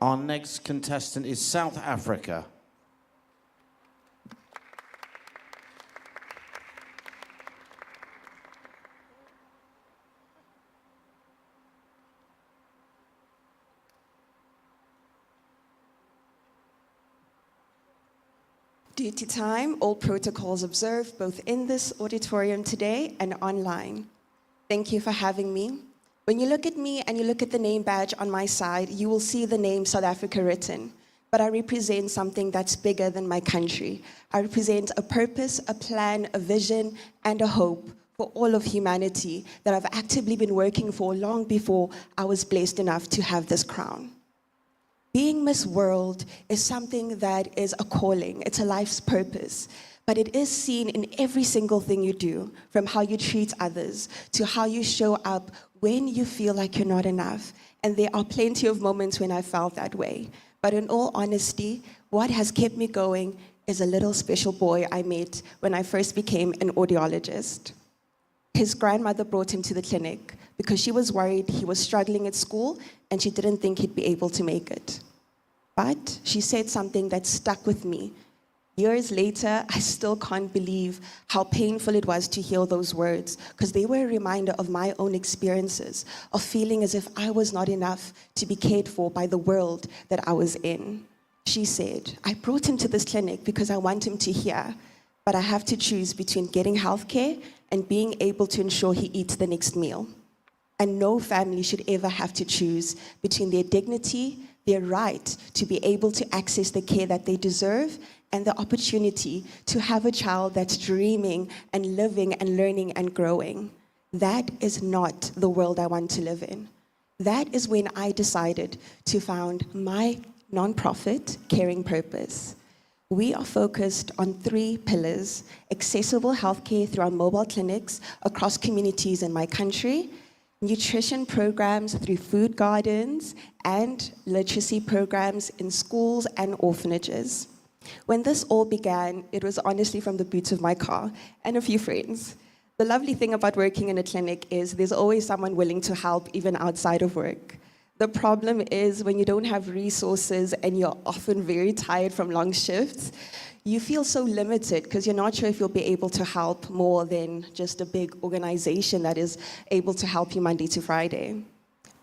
Our next contestant is South Africa. Due to time, all protocols observed both in this auditorium today and online. Thank you for having me. When you look at me and you look at the name badge on my side, you will see the name South Africa written. But I represent something that's bigger than my country. I represent a purpose, a plan, a vision, and a hope for all of humanity that I've actively been working for long before I was blessed enough to have this crown. Being Miss World is something that is a calling, it's a life's purpose, but it is seen in every single thing you do, from how you treat others to how you show up when you feel like you're not enough. And there are plenty of moments when I felt that way. But in all honesty, what has kept me going is a little special boy I met when I first became an audiologist. His grandmother brought him to the clinic because she was worried he was struggling at school and she didn't think he'd be able to make it. But she said something that stuck with me. Years later, I still can't believe how painful it was to hear those words, because they were a reminder of my own experiences, of feeling as if I was not enough to be cared for by the world that I was in. She said, I brought him to this clinic because I want him to hear, but I have to choose between getting healthcare and being able to ensure he eats the next meal. And no family should ever have to choose between their dignity, their right to be able to access the care that they deserve, and the opportunity to have a child that's dreaming and living and learning and growing. That is not the world I want to live in. That is when I decided to found my nonprofit, Caring Purpose. We are focused on 3 pillars: accessible healthcare through our mobile clinics across communities in my country, nutrition programs through food gardens, and literacy programs in schools and orphanages. When this all began, it was honestly from the boots of my car and a few friends. The lovely thing about working in a clinic is there's always someone willing to help even outside of work. The problem is when you don't have resources and you're often very tired from long shifts, you feel so limited because you're not sure if you'll be able to help more than just a big organization that is able to help you Monday to Friday.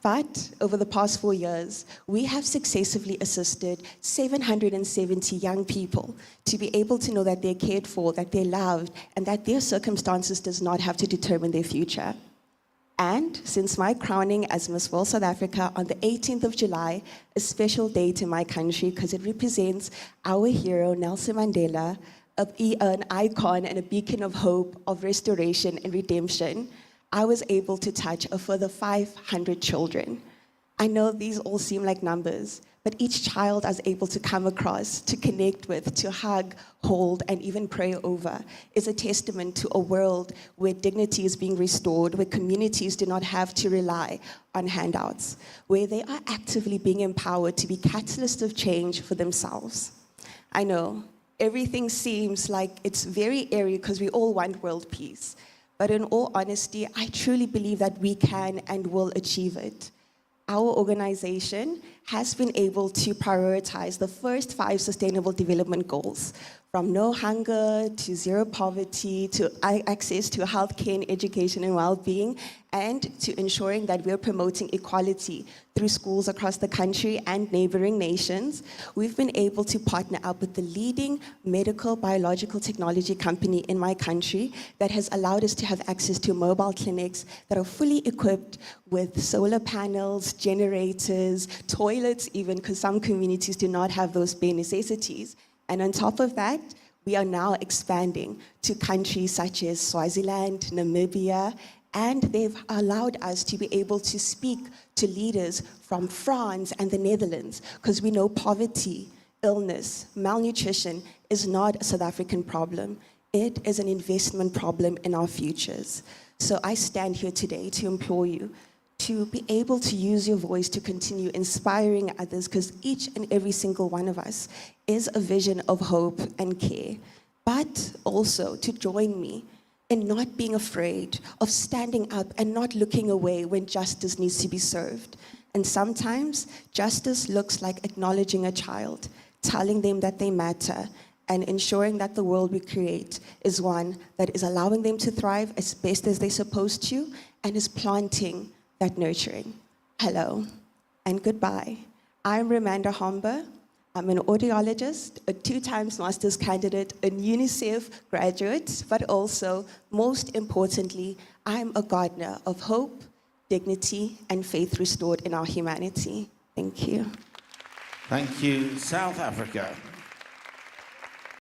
But over the past 4 years, we have successfully assisted 770 young people to be able to know that they're cared for, that they're loved, and that their circumstances does not have to determine their future. And since my crowning as Miss World South Africa on the 18th of July, a special date in my country because it represents our hero, Nelson Mandela, an icon and a beacon of hope, of restoration and redemption, I was able to touch a further 500 children. I know these all seem like numbers, but each child I was able to come across, to connect with, to hug, hold, and even pray over is a testament to a world where dignity is being restored, where communities do not have to rely on handouts, where they are actively being empowered to be catalysts of change for themselves. I know, everything seems like it's very airy because we all want world peace. But in all honesty, I truly believe that we can and will achieve it. Our organization has been able to prioritize the first 5 Sustainable Development Goals, from no hunger to zero poverty to access to healthcare and education and well-being, and to ensuring that we're promoting equality through schools across the country and neighboring nations. We've been able to partner up with the leading medical biological technology company in my country that has allowed us to have access to mobile clinics that are fully equipped with solar panels, generators, toilets even, because some communities do not have those bare necessities. And on top of that, we are now expanding to countries such as Swaziland, Namibia, and they've allowed us to be able to speak to leaders from France and the Netherlands, because we know poverty, illness, malnutrition is not a South African problem. It is an investment problem in our futures. So I stand here today to implore you to be able to use your voice to continue inspiring others, because each and every single one of us is a vision of hope and care. But also to join me in not being afraid of standing up and not looking away when justice needs to be served. And sometimes justice looks like acknowledging a child, telling them that they matter, and ensuring that the world we create is one that is allowing them to thrive as best as they're supposed to, and is planting that nurturing. Hello and goodbye. I'm Ramanda Homba. I'm an audiologist, a 2-time master's candidate, a UNICEF graduate, but also, most importantly, I'm a gardener of hope, dignity, and faith restored in our humanity. Thank you. Thank you, South Africa.